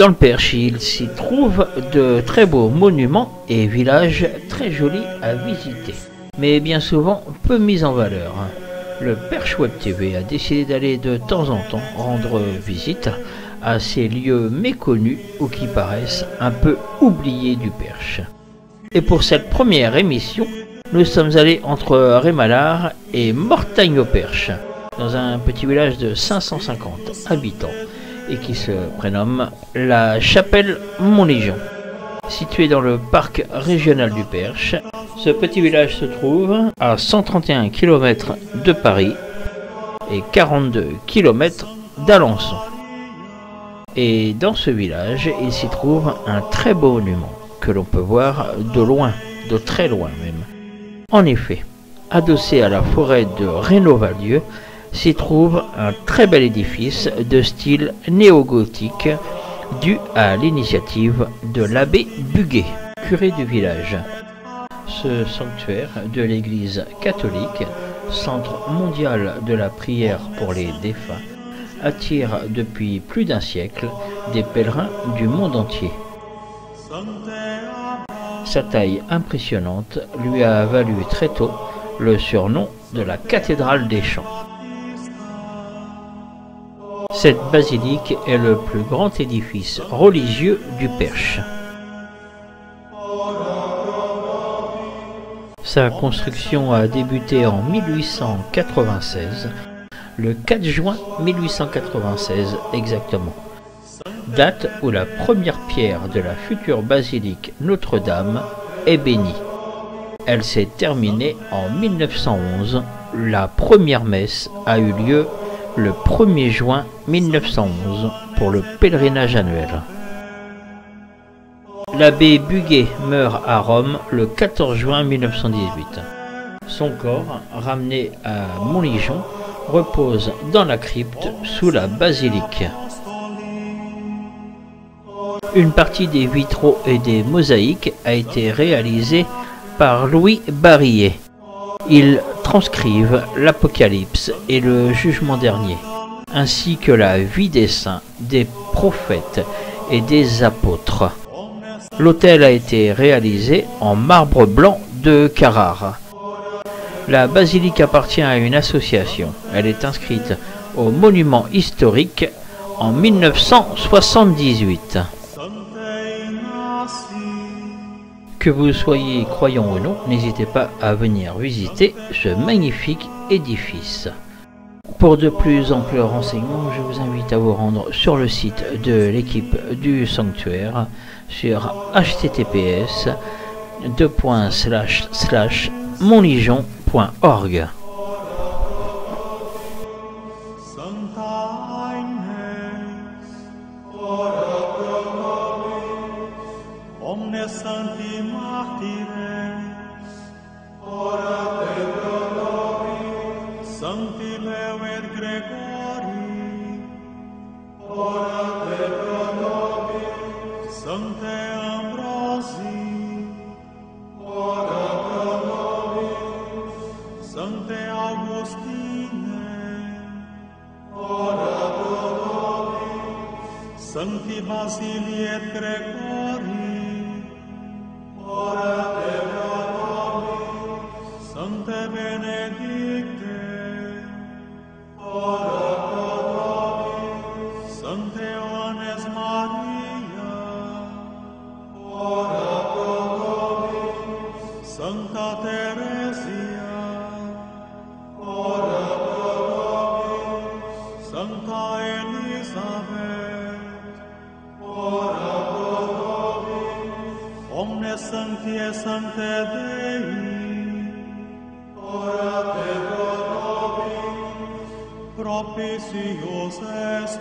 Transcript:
Dans le Perche, il s'y trouve de très beaux monuments et villages très jolis à visiter, mais bien souvent peu mis en valeur. Le Perche Web TV a décidé d'aller de temps en temps rendre visite à ces lieux méconnus ou qui paraissent un peu oubliés du Perche. Et pour cette première émission, nous sommes allés entre Rémalard et Mortagne-au-Perche, dans un petit village de 550 habitants et qui se prénomme la Chapelle-Montlégion. Situé dans le parc régional du Perche, ce petit village se trouve à 131 km de Paris et 42 km d'Alençon. Et dans ce village, il s'y trouve un très beau monument que l'on peut voir de loin, de très loin même. En effet, adossé à la forêt de Rénovalieu, s'y trouve un très bel édifice de style néo-gothique dû à l'initiative de l'abbé Buguet, curé du village. Ce sanctuaire de l'église catholique, centre mondial de la prière pour les défunts, attire depuis plus d'un siècle des pèlerins du monde entier. Sa taille impressionnante lui a valu très tôt le surnom de la cathédrale des Champs. Cette basilique est le plus grand édifice religieux du Perche. Sa construction a débuté en 1896, le 4 juin 1896 exactement, date où la première pierre de la future basilique Notre-Dame est bénie. Elle s'est terminée en 1911. La première messe a eu lieu le 1er juin 1911 pour le pèlerinage annuel. L'abbé Buguet meurt à Rome le 14 juin 1918. Son corps, ramené à Montlégion, repose dans la crypte sous la basilique. Une partie des vitraux et des mosaïques a été réalisée par Louis Barillet. Ils transcrivent l'Apocalypse et le jugement dernier, ainsi que la vie des saints, des prophètes et des apôtres. L'autel a été réalisé en marbre blanc de Carrare. La basilique appartient à une association. Elle est inscrite au monument historique en 1978. Que vous soyez croyant ou non, n'hésitez pas à venir visiter ce magnifique édifice. Pour de plus amples renseignements, je vous invite à vous rendre sur le site de l'équipe du sanctuaire sur https://montlégion.org. Sancti Martyres, ora te pro nobis. Sancti Leo et Gregori, ora te pro nobis. Sancte Ambrosi, ora pro nobis. Sancte Augustine, ora pro nobis. Sancti Basilii et Gregori, ora te pro nobis. Sancte Benedicte, ora pro nobis. Sancte Ioannes Maria, ora pro nobis. Sancta Teresia, ora pro nobis. Sancta Elisabeth, ora pro nobis. Omnes sancti et sancte Dei, ora te pro nobis. Propitios est